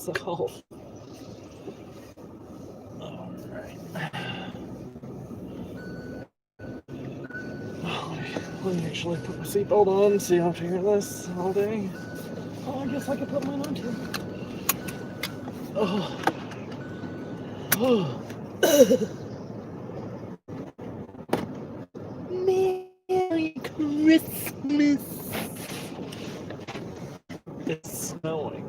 myself. Alright. Let me actually put my seatbelt on so you don't have to hear this all day. Oh, I guess I could put mine on too. Oh. Oh. Merry Christmas! It's snowing.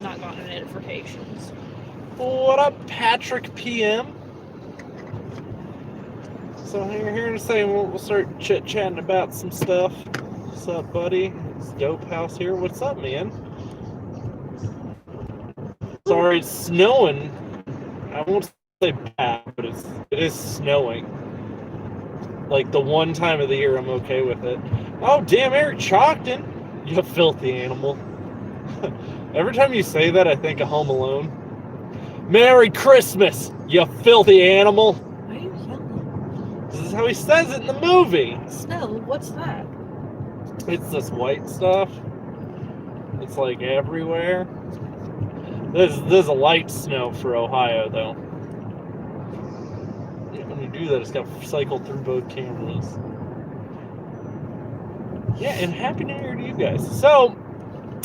Not gotten notifications. What up, Patrick PM? So you're here to say we'll start chit-chatting about some stuff. What's up, buddy? It's Dope House here. What's up, man? Sorry, it's snowing. I won't say bad, but it is snowing. Like the one time of the year I'm okay with it. Oh, damn, Eric Chalkton. You filthy animal. Every time you say that, I think of Home Alone. Merry Christmas, you filthy animal. Why are you yelling? This is how he says it in the movie. Snow? What's that? It's this white stuff. It's like everywhere. This is a light snow for Ohio, though. Yeah, when you do that, it's got to cycle through both cameras. Yeah, and Happy New Year to you guys. So,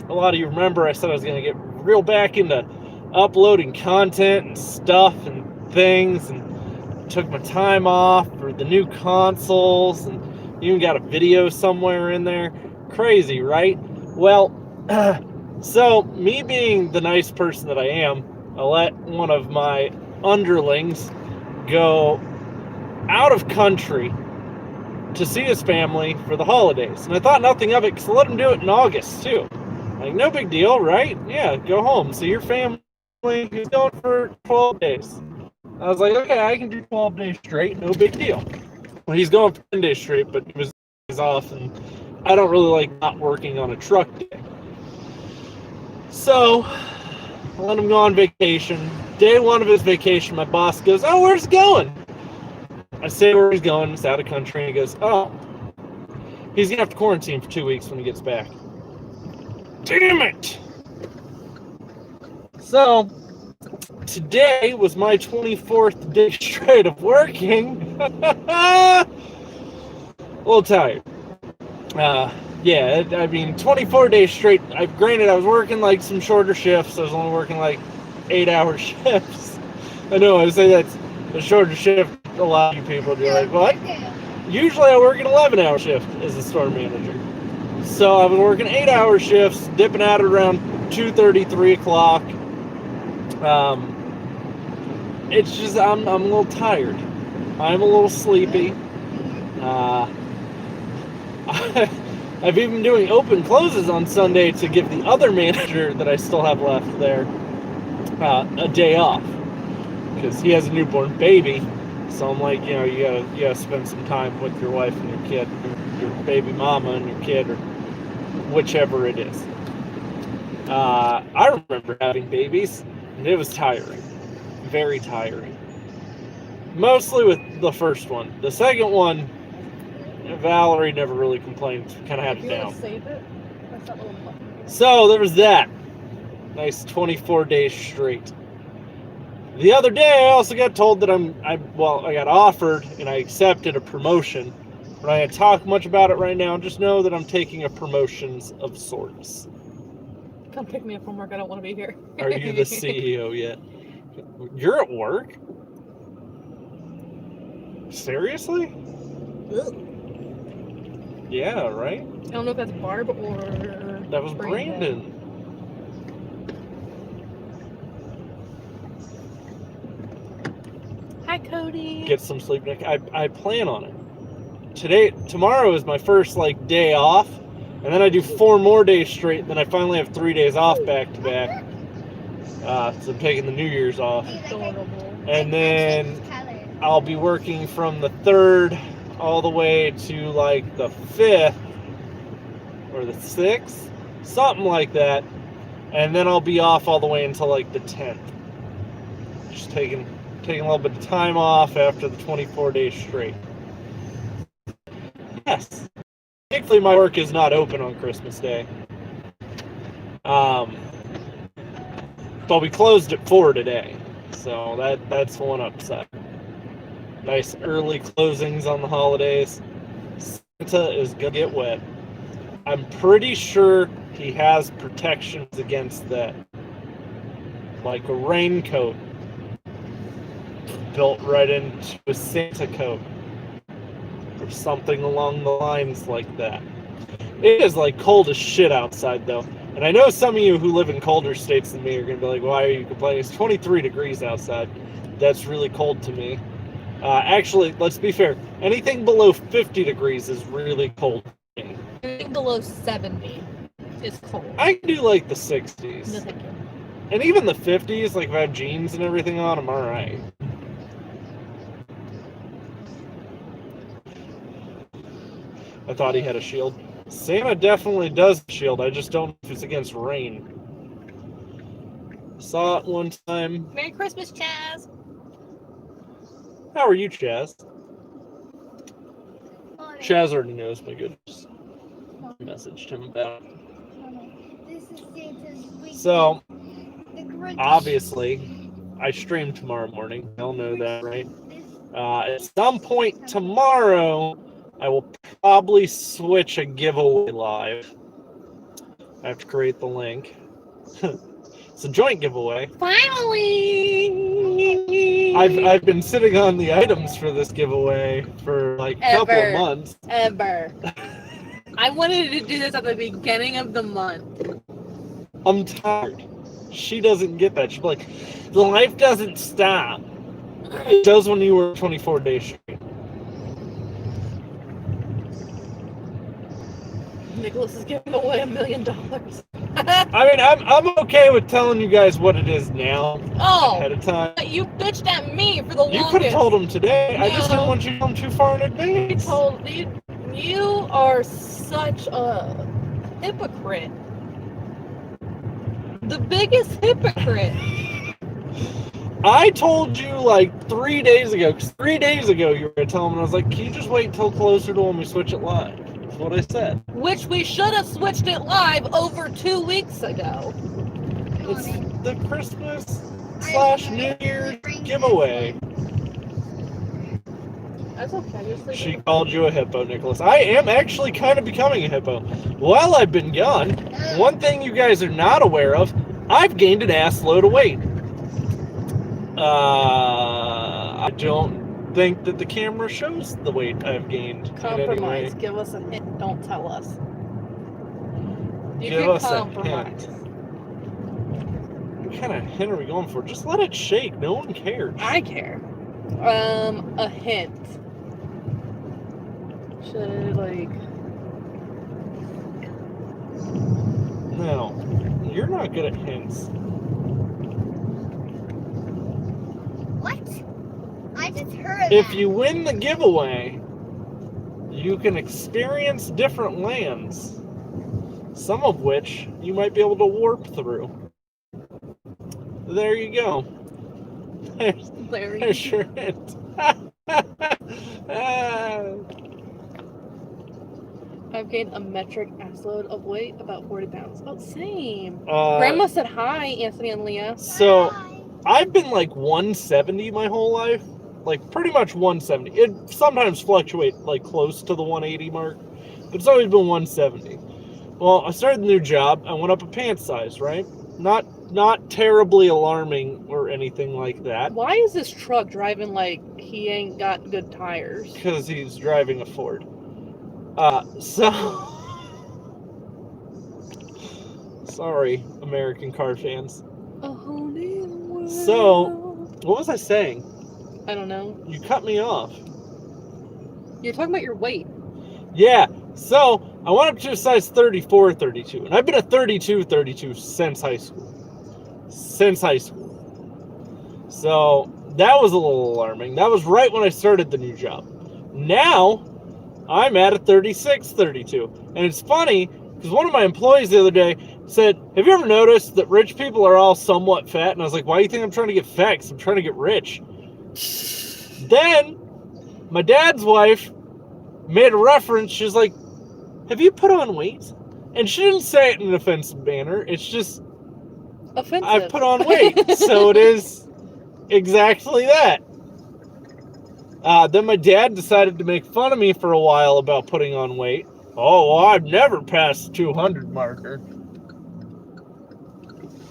a lot of you remember I said I was going to get real back into uploading content and stuff and things, and took my time off for the new consoles, and even got a video somewhere in there. Crazy, right? Well, so me being the nice person that I am, I let one of my underlings go out of country to see his family for the holidays. And I thought nothing of it because I let him do it in August too. Like, no big deal, right? Yeah, go home, see your family. He's going for 12 days. I was like, okay, I can do 12 days straight, no big deal. Well, he's going for 10 days straight, but he was off, and I don't really like not working on a truck day. So, I let him go on vacation. Day one of his vacation, my boss goes, oh, where's he going? I say where he's going. He's out of country. And he goes, oh, he's going to have to quarantine for 2 weeks when he gets back. Damn it! So, today was my 24th day straight of working. A little tired. Yeah, I mean, 24 days straight. Granted, I was working like some shorter shifts. I was only working like 8-hour shifts. I know, I say that's a shorter shift. A lot of you people do like, what? Usually I work an 11-hour shift as a store manager. So I was working 8-hour shifts, dipping out at around 2:30, 3 o'clock. It's just, I'm a little tired. I'm a little sleepy. I've even been doing open closes on Sunday to give the other manager that I still have left there a day off, because he has a newborn baby. So I'm like, you know, you gotta spend some time with your wife and your kid, your baby mama and your kid, or whichever it is. I remember having babies, and it was tiring, very tiring. Mostly with the first one. The second one, Valerie never really complained. Kind of had it down. So there was that. Nice 24 days straight. The other day, I also got told that I got offered and I accepted a promotion. But I can't talk much about it right now. Just know that I'm taking a promotions of sorts. Come pick me up from work. I don't want to be here. Are you the CEO yet? You're at work? Seriously? Ugh. Yeah, right? I don't know if that's Barb or... That was Brandon. Hi, Cody. Get some sleep, Nick. I plan on it. Tomorrow is my first day off, and then I do 4 more days straight. Then I finally have 3 days off back to back. So I'm taking the New Year's off, and then I'll be working from the 3rd all the way to the 5th or the 6th, something like that, and then I'll be off all the way until the 10th. Just taking a little bit of time off after the 24 days straight. Yes, thankfully, my work is not open on Christmas Day. But we closed at 4 today, so that's one upside. Nice early closings on the holidays. Santa is gonna get wet. I'm pretty sure he has protections against that, like a raincoat built right into a Santa coat, or something along the lines like that. It is like cold as shit outside though. And I know some of you who live in colder states than me are going to be like, why are you complaining? It's 23 degrees outside. That's really cold to me. Actually, let's be fair. Anything below 50 degrees is really cold to me. Anything below 70 is cold. I can do like the 60s. No, thank you. And even the 50s, like if I have jeans and everything on, I'm alright. I thought he had a shield. Santa definitely does shield. I just don't know if it's against rain. Saw it one time. Merry Christmas, Chaz. How are you, Chaz? Chaz already knows, my goodness. I messaged him about it. So, obviously, I stream tomorrow morning. Y'all know that, right? At some point tomorrow, I will probably switch a giveaway live. I have to create the link. It's a joint giveaway. Finally! I've been sitting on the items for this giveaway for like a couple of months. Ever. I wanted to do this at the beginning of the month. I'm tired. She doesn't get that. She's like, the life doesn't stop. It does when you work 24 days straight. Nicholas is giving away $1 million. I mean, I'm okay with telling you guys what it is now ahead of time. You bitched at me for the longest. You could have told him today. No. I just didn't want you to tell him too far in advance. You are such a hypocrite. The biggest hypocrite. I told you like 3 days ago, because 3 days ago you were going to tell him, and I was like, can you just wait until closer to when we switch it live? That's what I said. Which we should have switched it live over 2 weeks ago. It's the Christmas/New Year's giveaway. That's okay. She called you a hippo, Nicholas. I am actually kind of becoming a hippo. While I've been gone, one thing you guys are not aware of, I've gained an ass load of weight. I don't think that the camera shows the weight I've gained. Compromise. Give us a hint. Don't tell us. Give us a hint. What kind of hint are we going for? Just let it shake. No one cares. I care. A hint. Should No. You're not good at hints. What? I just heard If that. you win the giveaway, you can experience different lands, some of which you might be able to warp through. There you go. There's your hint. I've gained a metric ass load of weight, about 40 pounds. Oh, same. Grandma said hi, Anthony and Leah. So, I've been like 170 my whole life. Like, pretty much 170. It sometimes fluctuates like close to the 180 mark, but it's always been 170. Well, I started the new job. I went up a pant size, right? Not terribly alarming or anything like that. Why is this truck driving like he ain't got good tires? Because he's driving a Ford. Sorry, American car fans. So, what was I saying? I don't know. You cut me off. You're talking about your weight. Yeah, so I went up to a size 34, 32, and I've been a 32, 32 since high school. So that was a little alarming. That was right when I started the new job. Now I'm at a 36, 32. And it's funny because one of my employees the other day said, have you ever noticed that rich people are all somewhat fat? And I was like, why do you think I'm trying to get fat? Because I'm trying to get rich. Then my dad's wife made a reference. She's like, have you put on weight? And she didn't say it in an offensive manner. It's just, Offensive. I've put on weight. So it is exactly that. Then my dad decided to make fun of me for a while about putting on weight. Oh, well, I've never passed the 200 marker.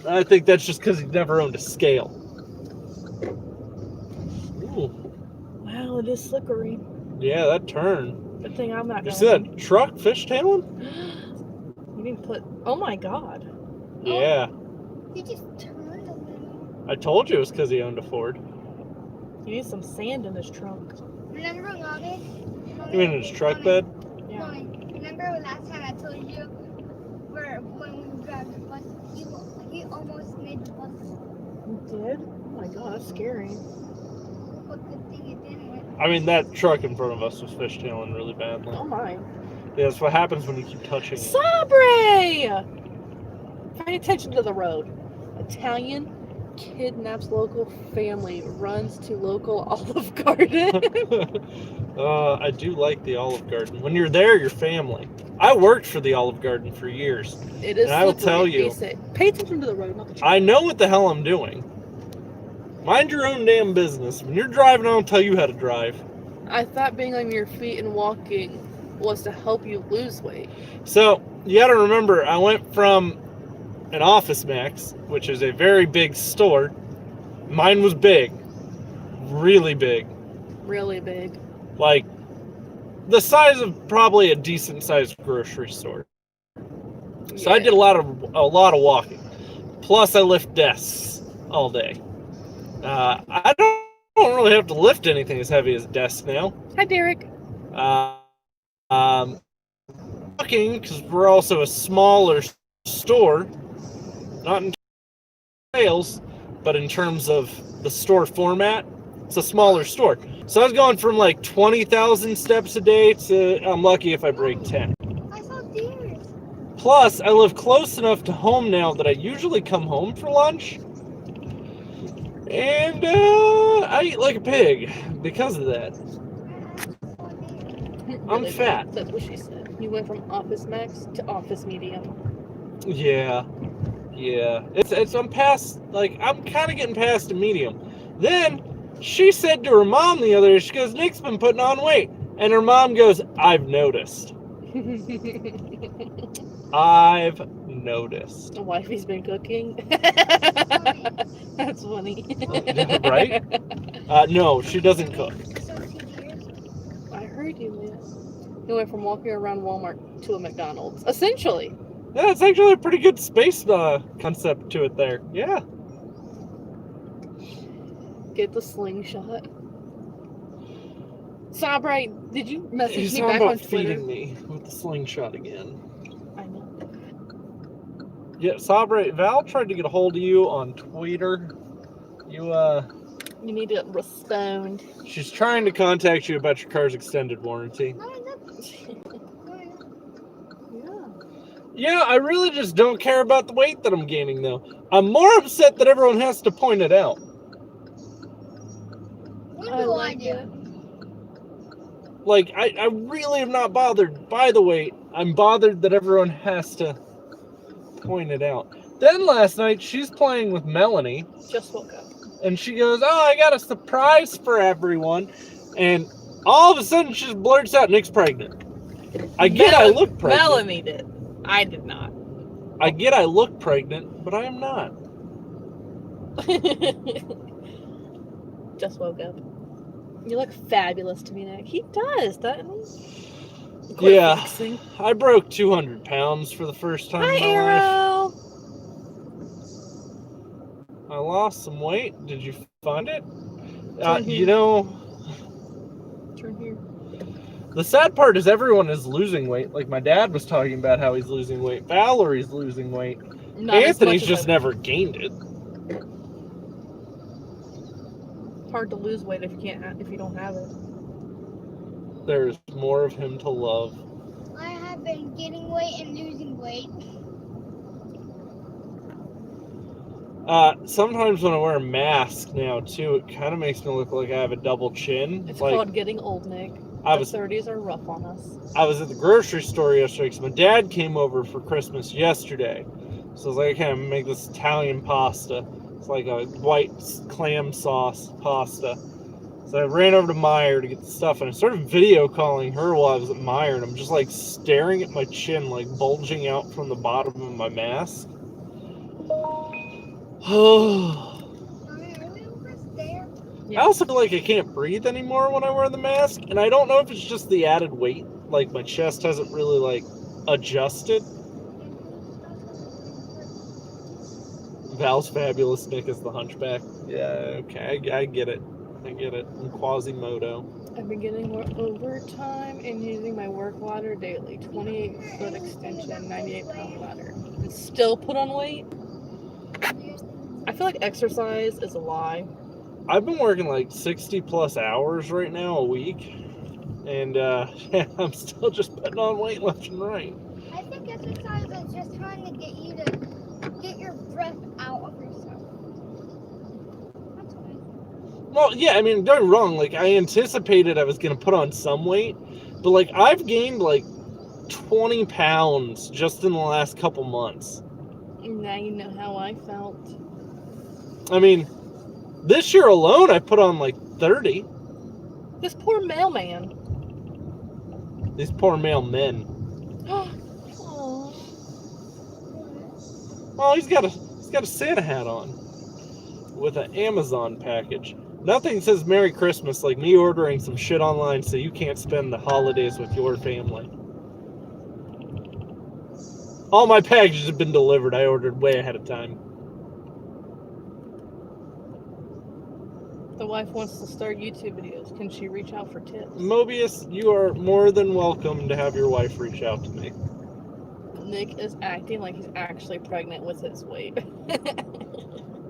I think that's just because he never owned a scale. Ooh. Wow, it is slippery. Yeah, that turn. Good thing I'm not You going. see that truck fishtailing? You didn't put. Oh my god. Yeah. He just turned a little. I told you it was because he owned a Ford. You need some sand in this trunk. Remember, Mommy? You mean in his truck bed? Yeah. Mommy, remember last time I told you when we were driving the bus, he almost made the bus. You did? Oh my god, that's scary. But good thing it didn't. I mean, that truck in front of us was fishtailing really badly. Oh my. Yeah, that's what happens when you keep touching it. Sabre! Pay attention to the road. Italian kidnaps local family, runs to local Olive Garden. I do like the Olive Garden. When you're there, you're family. I worked for the Olive Garden for years. It is. And I will slippery, tell you, be safe. Pay attention to the road, not the truck. I know what the hell I'm doing. Mind your own damn business. When you're driving, I don't tell you how to drive. I thought being on your feet and walking was to help you lose weight. So, you gotta remember, I went from an Office Max, which is a very big store. Mine was big. Really big. Really big. Like, the size of probably a decent sized grocery store. So I did a lot of walking. Plus, I lift desks all day. I don't really have to lift anything as heavy as a desk now. Hi, Derek. Walking, because we're also a smaller store, not in sales, but in terms of the store format, it's a smaller store. So I was going from like 20,000 steps a day to I'm lucky if I break 10. I saw deers. Plus, I live close enough to home now that I usually come home for lunch. And I eat like a pig because of that. I'm Really fat. big. That's what she said. You went from Office Max to Office Medium. Yeah. I'm past, like, I'm kind of getting past a medium. Then she said to her mom the other day, she goes, Nick's been putting on weight. And her mom goes, I've noticed. I've noticed. Wifey's been cooking. That's funny. Right? No, she doesn't cook. I heard you, Leah. You went from walking around Walmart to a McDonald's. Essentially. Yeah, it's actually a pretty good space concept to it there. Yeah. Get the slingshot. Sabre, did you message He's me talking back on about Twitter? feeding me with the slingshot again. I know. Yeah, Sabre, Val tried to get a hold of you on Twitter. You need to respond. She's trying to contact you about your car's extended warranty. Yeah, I really just don't care about the weight that I'm gaining, though. I'm more upset that everyone has to point it out. What do I do? Like, I really am not bothered by the weight. I'm bothered that everyone has to point it out. Then last night, she's playing with Melanie. Just woke up. And she goes, oh, I got a surprise for everyone. And all of a sudden, she just blurts out, Nick's pregnant. I get I look pregnant. Melanie did. I did not. I get I look pregnant, but I am not. Just woke up. You look fabulous to me, Nick. He does, doesn't he? Yeah. Fixing. I broke 200 pounds for the first time Hi, in my Arrow. life. I lost some weight. Did you find it? You know... Turn here. The sad part is everyone is losing weight. Like my dad was talking about how he's losing weight. Valerie's losing weight. Not as Anthony's much as just never gained it. Hard to lose weight if you don't have it. There's more of him to love. I have been gaining weight and losing weight. Sometimes when I wear a mask now too, it kind of makes me look like I have a double chin. It's like, called getting old, Nick. I The was 30s are rough on us. I was at the grocery store yesterday because my dad came over for Christmas yesterday. So I was like, okay, I'm gonna make this Italian pasta. It's like a white clam sauce pasta. So I ran over to Meyer to get the stuff, and I started video calling her while I was at Meyer, and I'm just like staring at my chin, like bulging out from the bottom of my mask. Mommy, are we almost there? I also feel like I can't breathe anymore when I wear the mask, and I don't know if it's just the added weight. Like my chest hasn't really like adjusted. Val's fabulous. Nick is the hunchback. Yeah, okay, I get it. I get it. I'm Quasimodo. I've been getting more overtime and using my work ladder daily. 28-foot extension, 98-pound ladder. And still put on weight? I feel like exercise is a lie. I've been working like 60 plus hours right now a week, and I'm still just putting on weight left and right. I think exercise is just trying to get you to get your breath out of yourself. That's what I think. Well, yeah, I mean, don't get me wrong, like, I anticipated I was going to put on some weight, but, like, I've gained, like, 20 pounds just in the last couple months. Now you know how I felt. I mean, this year alone, I put on, like, 30. This poor mailman. These poor male men. Oh. Well, he's got a Santa hat on with an Amazon package. Nothing says Merry Christmas like me ordering some shit online so you can't spend the holidays with your family. All my packages have been delivered. I ordered way ahead of time. The wife wants to start YouTube videos. Can she reach out for tips? Mobius, you are more than welcome to have your wife reach out to me. Nick is acting like he's actually pregnant with his weight.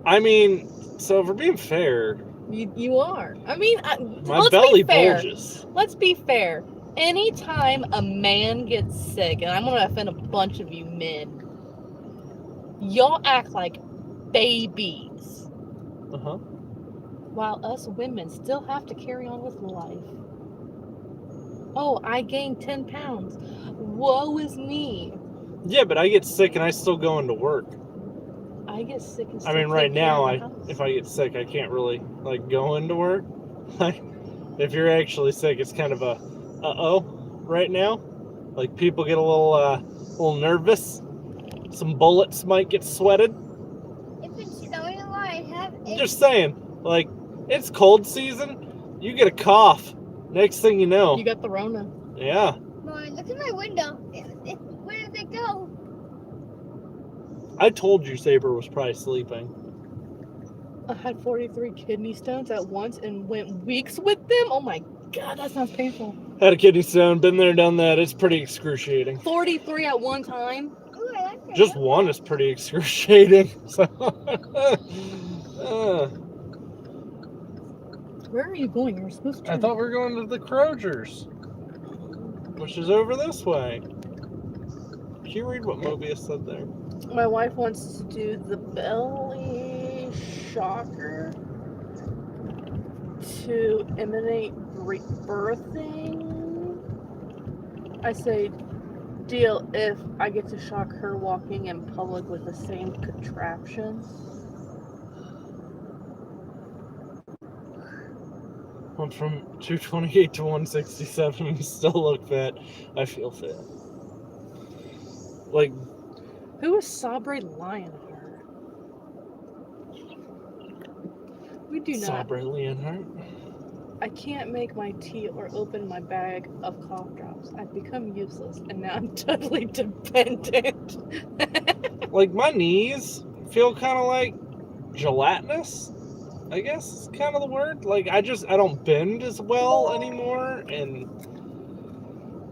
I mean, so if we're being fair, You are. I mean, my let's belly be fair. bulges. Let's be fair. Anytime a man gets sick, and I'm going to offend a bunch of you men, y'all act like babies. Uh-huh. While us women still have to carry on with life. Oh, I gained 10 pounds. Woe is me. Yeah, but I get sick and I still go into work. I get sick and I mean, right now, if I get sick, I can't really, like, go into work. Like, if you're actually sick, it's kind of a uh-oh right now. Like, people get a little nervous. Some bullets might get sweated. If it's snowing a lot, I have I'm just saying, like, it's cold season. You get a cough. Next thing you know. You got the Rona. Yeah. Mom, look at my window. Where did it go? I told you Saber was probably sleeping. I had 43 kidney stones at once and went weeks with them. Oh my god, that sounds painful. Had a kidney stone, been there, done that. It's pretty excruciating. 43 at one time? Ooh, I like that. Just one is pretty excruciating. So, Where are you going? You were supposed to. I thought we were going to the Crogers, which is over this way. Can you read what Mobius said there? My wife wants to do the belly shocker to imitate birthing. I say, deal if I get to shock her walking in public with the same contraption. Went from 228 to 167 and still look fat. I feel fat. Like, Who is Sabre Lionheart? We do not. Sabre Leonhardt. I can't make my tea or open my bag of cough drops. I've become useless and now I'm totally dependent. Like, my knees feel kind of like gelatinous, I guess is kind of the word. Like, I don't bend as well anymore, and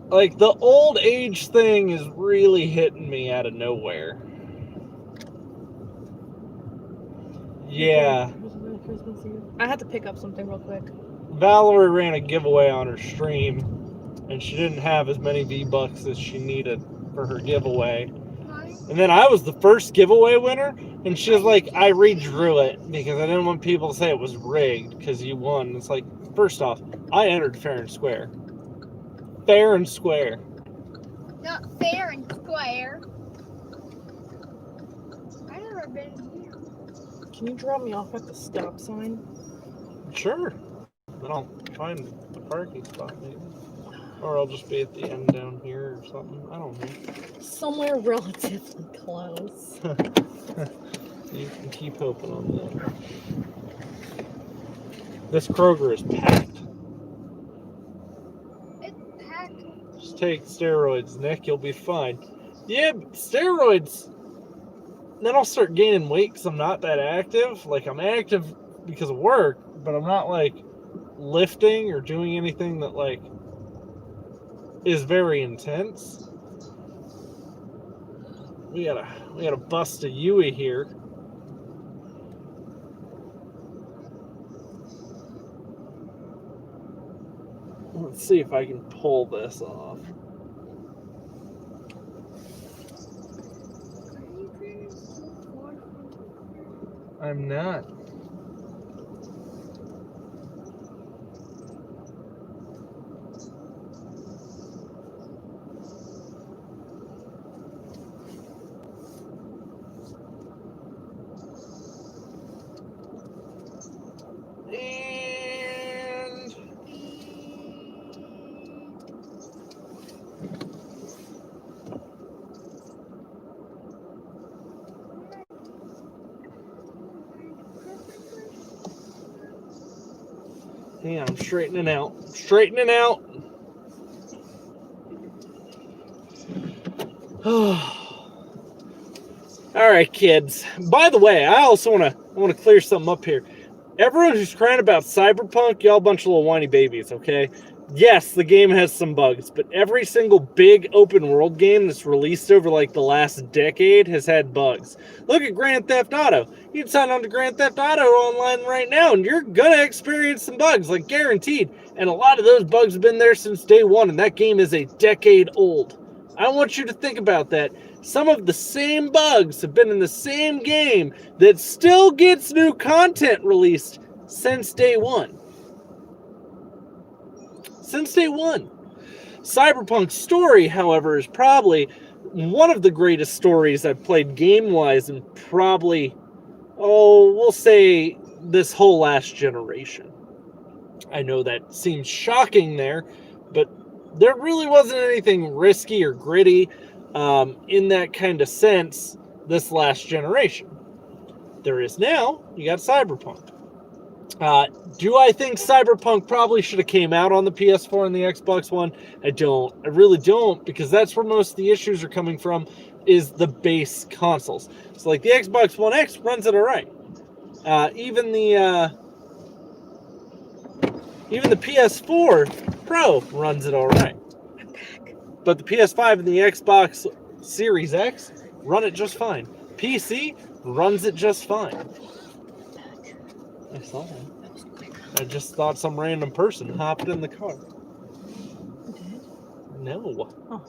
like the old age thing is really hitting me out of nowhere. Yeah. I had to pick up something real quick. Valerie ran a giveaway on her stream, and she didn't have as many V-Bucks as she needed for her giveaway. And then I was the first giveaway winner, and she was like, I redrew it because I didn't want people to say it was rigged because you won. It's like, first off, I entered fair and square. fair and square. Not fair and square. I've never been here. Can you drop me off at the stop sign? Sure. Then I'll find the parking spot maybe. Or I'll just be at the end down here or something. I don't know. Somewhere relatively close. You can keep hoping on that. This Kroger is packed. It's packed. Just take steroids, Nick. You'll be fine. Yeah, but steroids. Then I'll start gaining weight because I'm not that active. Like, I'm active because of work, but I'm not, like, lifting or doing anything that, like, is very intense. We gotta bust a Yui here. Let's see if I can pull this off. I'm not. And hang on, I'm straightening out. Straightening out. All right, kids. By the way, I also want to clear something up here. Everyone who's crying about Cyberpunk, y'all a bunch of little whiny babies, okay? Yes, the game has some bugs, but every single big open world game that's released over like the last decade has had bugs. Look at Grand Theft Auto. You can sign on to Grand Theft Auto online right now, and you're gonna experience some bugs, like guaranteed. And a lot of those bugs have been there since day one, and that game is a decade old. I want you to think about that. Some of the same bugs have been in the same game that still gets new content released since day one. Since day one. Cyberpunk's story, however, is probably one of the greatest stories I've played game-wise in probably, we'll say this whole last generation. I know that seems shocking there, but there really wasn't anything risky or gritty in that kind of sense this last generation. There is now. You got Cyberpunk. Do I think Cyberpunk probably should have came out on the PS4 and the Xbox One? I don't. I really don't, because that's where most of the issues are coming from, is the base consoles. So like the Xbox One X runs it all right. Even the PS4 Pro runs it all right. But the PS5 and the Xbox Series X run it just fine. PC runs it just fine. I saw that. I just thought some random person hopped in the car. You did? No. Oh.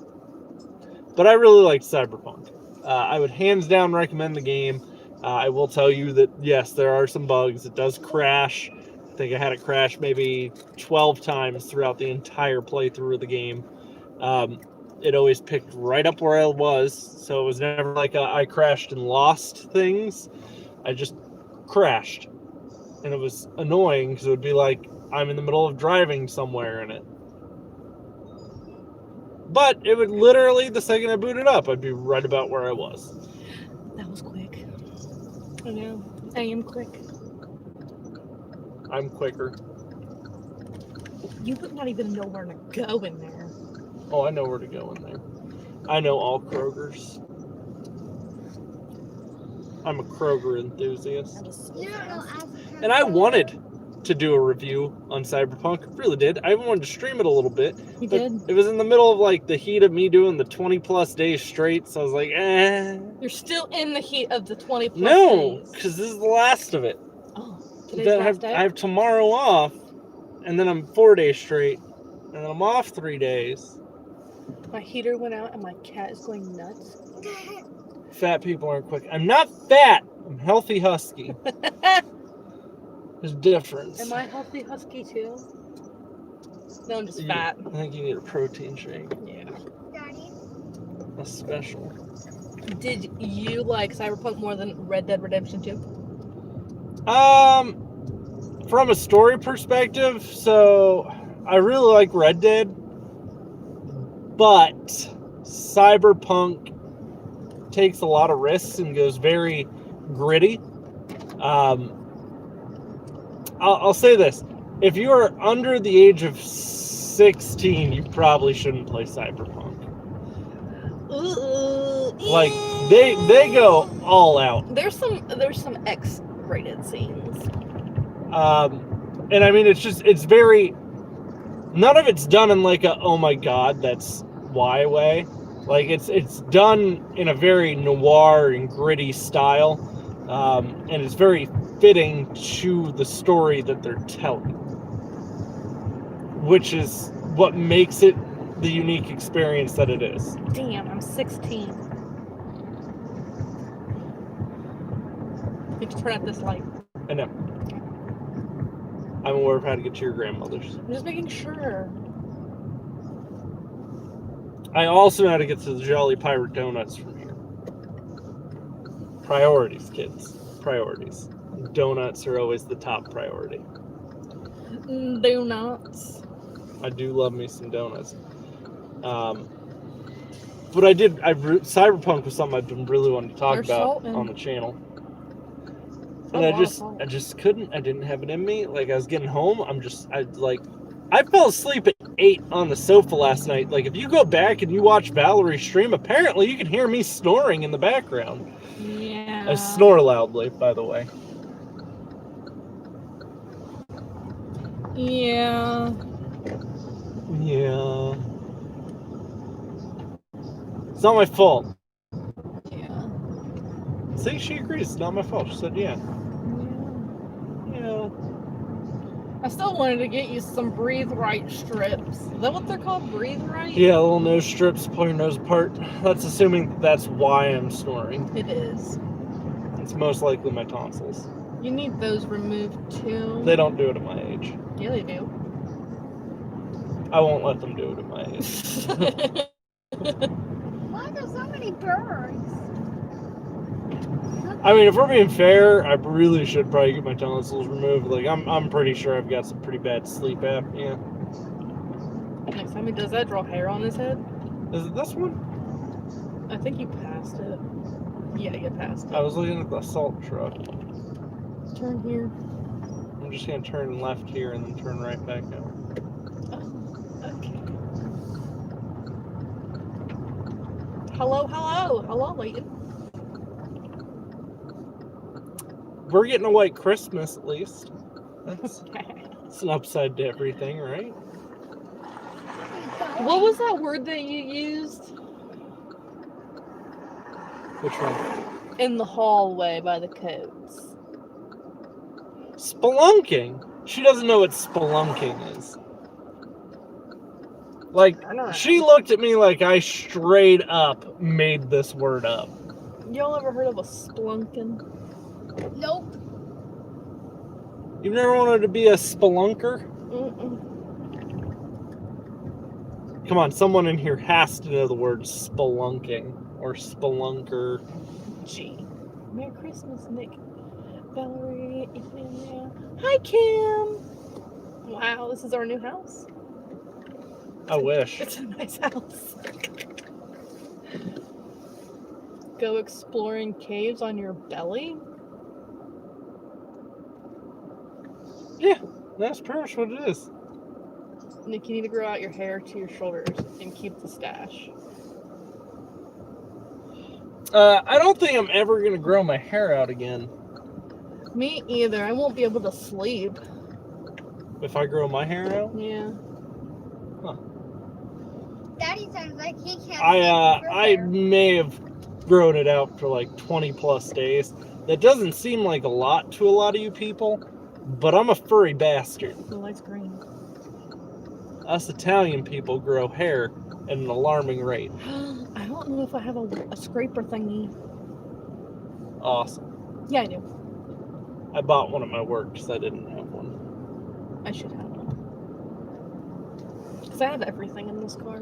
But I really liked Cyberpunk. I would hands down recommend the game. I will tell you that, yes, there are some bugs. It does crash. I think I had it crash maybe 12 times throughout the entire playthrough of the game. It always picked right up where I was, so it was never like I crashed and lost things. I just crashed. And it was annoying because it would be like I'm in the middle of driving somewhere in it. But it would literally, the second I booted up, I'd be right about where I was. That was quick. I know. I am quick. I'm quicker. You would not even know where to go in there. Oh, I know where to go in there. I know all Krogers. I'm a Kroger enthusiast. That was so You don't know fast. And I wanted to do a review on Cyberpunk. Really did. I even wanted to stream it a little bit. You but did? It was in the middle of like the heat of me doing the 20 plus days straight. So I was like, You're still in the heat of the 20 plus No, days. because this is the last of it. Oh, today's Then last day? I have tomorrow off, and then I'm 4 days straight, and then I'm off 3 days. My heater went out and my cat is going nuts. Fat people aren't quick. I'm not fat. I'm healthy husky. There's a difference. Am I healthy husky too? No, I'm just fat. I think you need a protein shake. Yeah. Daddy. A special. Did you like Cyberpunk more than Red Dead Redemption 2? From a story perspective, so I really like Red Dead, but Cyberpunk takes a lot of risks and goes very gritty. I'll say this: if you are under the age of 16, you probably shouldn't play Cyberpunk. Like they go all out. There's some X-rated scenes. And I mean, it's very, none of it's done in like a, oh my god, that's why way. Like it's done in a very noir and gritty style, and it's very fitting to the story that they're telling, which is what makes it the unique experience that it is. Damn, I'm 16. You can turn out this light. I know. I'm aware of how to get to your grandmother's. I'm just making sure. I also know how to get to the Jolly Pirate Donuts from here. Priorities, kids. Priorities. Donuts are always the top priority. Donuts. I do love me some donuts. But Cyberpunk was something I've been really wanting to talk They're about salting. on the channel. Oh, And wow, salt. I just couldn't. I didn't have it in me. Like, I was getting home. I fell asleep at 8 on the sofa last night. Like, if you go back and you watch Valerie's stream, apparently you can hear me snoring in the background. Yeah. I snore loudly, by the way. Yeah. Yeah. It's not my fault. Yeah. See, she agrees. It's not my fault. She said, yeah. Yeah. I still wanted to get you some Breathe Right strips. Is that what they're called? Breathe Right? Yeah, little nose strips, pull your nose apart. That's assuming that's why I'm snoring. It is. It's most likely my tonsils. You need those removed too. They don't do it at my age. Yeah, they do. I won't let them do it at my age. Why are there so many birds? I mean, if we're being fair, I really should probably get my tonsils removed. Like, I'm pretty sure I've got some pretty bad sleep apnea. Next time he does that, draw hair on his head. Is it this one? I think you passed it. Yeah, you passed it. I was looking at the salt truck. Turn here. I'm just gonna turn left here and then turn right back out. Okay. Hello, Leighton. We're getting a white Christmas at least. That's an upside to everything, right? What was that word that you used? Which one? In the hallway by the coats. Spelunking. She doesn't know what spelunking is. Like, she looked at me like I straight up made this word up. Y'all ever heard of a splunkin'? Nope. You've never wanted to be a spelunker? Mm-mm. Come on, someone in here has to know the word spelunking or spelunker. Gee. Merry Christmas, Nick. Valerie, Ethania. Hi, Kim. Wow, this is our new house. I wish. It's a nice house. Go exploring caves on your belly? Yeah, that's pretty much what it is. Nick, you need to grow out your hair to your shoulders and keep the stash. I don't think I'm ever going to grow my hair out again. Me either. I won't be able to sleep. If I grow my hair out? Yeah. Daddy sounds like he can't. I may have grown it out for like 20 plus days. That doesn't seem like a lot to a lot of you people, but I'm a furry bastard. The light's green. Us Italian people grow hair at an alarming rate. I don't know if I have a scraper thingy. Awesome. Yeah, I do. I bought one at my work because I didn't have one. I should have one. Because I have everything in this car.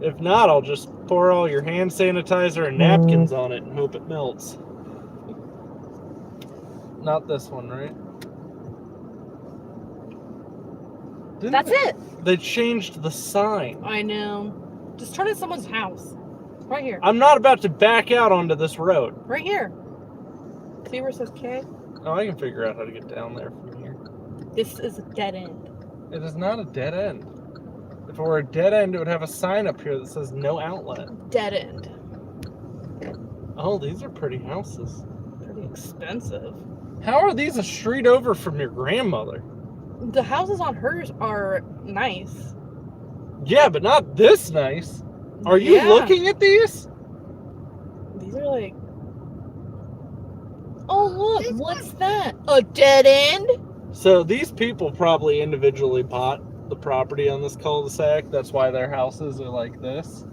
If not, I'll just pour all your hand sanitizer and napkins on it and hope it melts. Not this one, right? That's it. They changed the sign. I know. Just turn in someone's house. Right here. I'm not about to back out onto this road. Right here. See where it says K? Oh, I can figure out how to get down there from here. This is a dead end. It is not a dead end. If it were a dead end, it would have a sign up here that says no outlet. Dead end. Oh, these are pretty houses. Pretty expensive. How are these a street over from your grandmother? The houses on hers are nice. Yeah, but not this nice. Are you looking at these? These are like... Oh, look. What's that? A dead end? So these people probably individually bought the property on this cul-de-sac. That's why their houses are like this.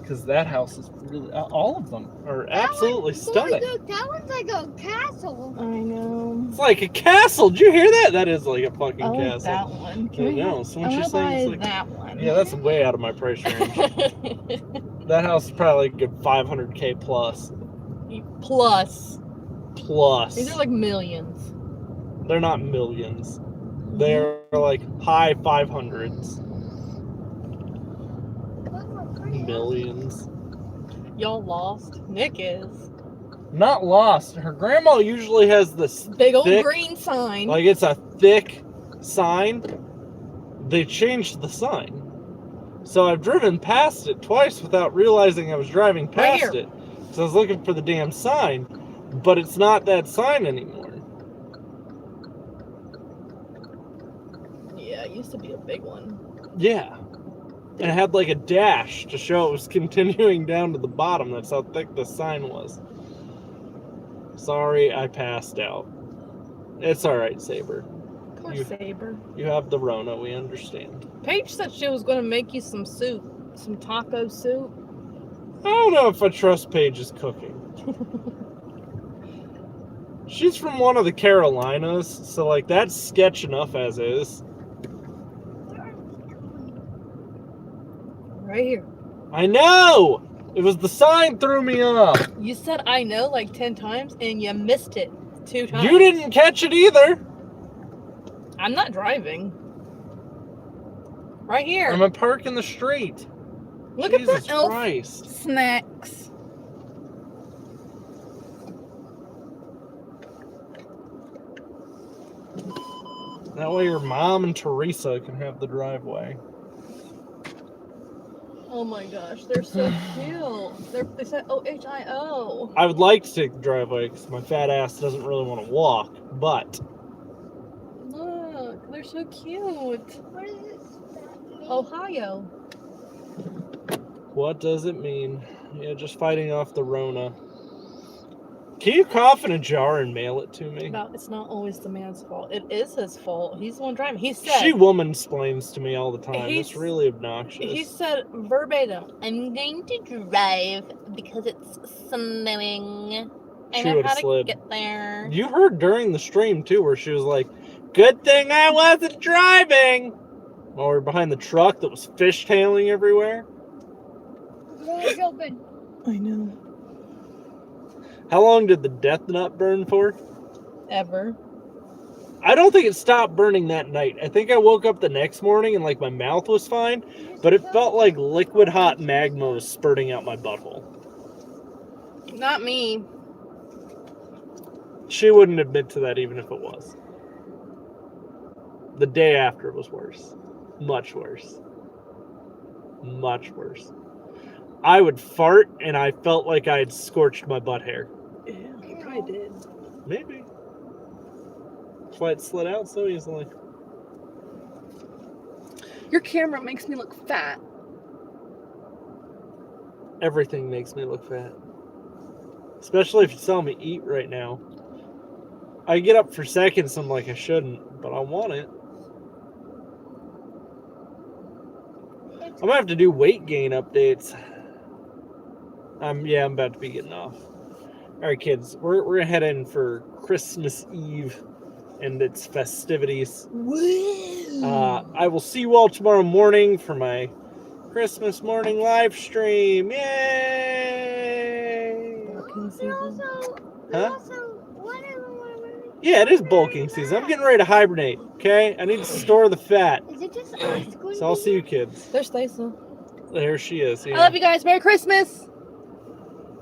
Because that house is really... all of them are absolutely stunning. That one's like a castle. I know. It's like a castle. Did you hear that? That is like a fucking I like castle. that one. I know. So what you're saying is like... that one. Yeah, that's way out of my price range. That house is probably like a good 500K plus. Plus. These are like millions. They're not millions. They're like high 500s. Millions. Y'all lost. Nick is. Not lost. Her grandma usually has this Big old thick, green sign. like it's a thick sign. They changed the sign. So I've driven past it twice without realizing I was driving past it. So I was looking for the damn sign, but it's not that sign anymore. Yeah, it used to be a big one. Yeah. And it had like a dash to show it was continuing down to the bottom. That's how thick the sign was. Sorry, I passed out. It's alright, Saber. Poor Saber. You have the Rona, we understand. Paige said she was going to make you some soup. Some taco soup. I don't know if I trust Paige's cooking. She's from one of the Carolinas, so like that's sketch enough as is. Right here. I know! It was the sign threw me off. You said I know like 10 times and you missed it 2 times. You didn't catch it either. I'm not driving. Right here. I'm gonna park in the street. Look Jesus at the elf Christ. snacks. That way your mom and Teresa can have the driveway. Oh my gosh, they're so cute. They said OHIO. I would like to take the driveway because my fat ass doesn't really want to walk, but... Look, they're so cute. What does this mean? Ohio. What does it mean? Yeah, just fighting off the Rona. Can you cough in a jar and mail it to me? No, it's not always the man's fault. It is his fault. He's the one driving. He said... She woman-splains to me all the time. It's really obnoxious. He said verbatim, I'm going to drive because it's snowing. I know how to get there. You heard during the stream, too, where she was like, good thing I wasn't driving! While we were behind the truck that was fishtailing everywhere. Door's open. I know. How long did the death nut burn for? Ever. I don't think it stopped burning that night. I think I woke up the next morning and like my mouth was fine, but it felt like liquid hot magma was spurting out my butthole. Not me. She wouldn't admit to that even if it was. The day after it was worse. Much worse. Much worse. I would fart and I felt like I had scorched my butt hair. Yeah, you probably did. Maybe. That's why it slid out so easily. Your camera makes me look fat. Everything makes me look fat. Especially if you saw me eat right now. I get up for seconds, I'm like, I shouldn't, but I want it. I'm gonna have to do weight gain updates. I'm about to be getting off. Alright, kids, we're gonna head in for Christmas Eve. and its festivities. Woo! I will see you all tomorrow morning for my Christmas morning live stream. Yay! Bulking You're season. Huh? whatever. Yeah, it is bulking season. I'm getting ready to hibernate, okay? I need to store the fat. Is it just us going So I'll see you kids. There's Stacy. There she is. I love you guys. Merry Christmas.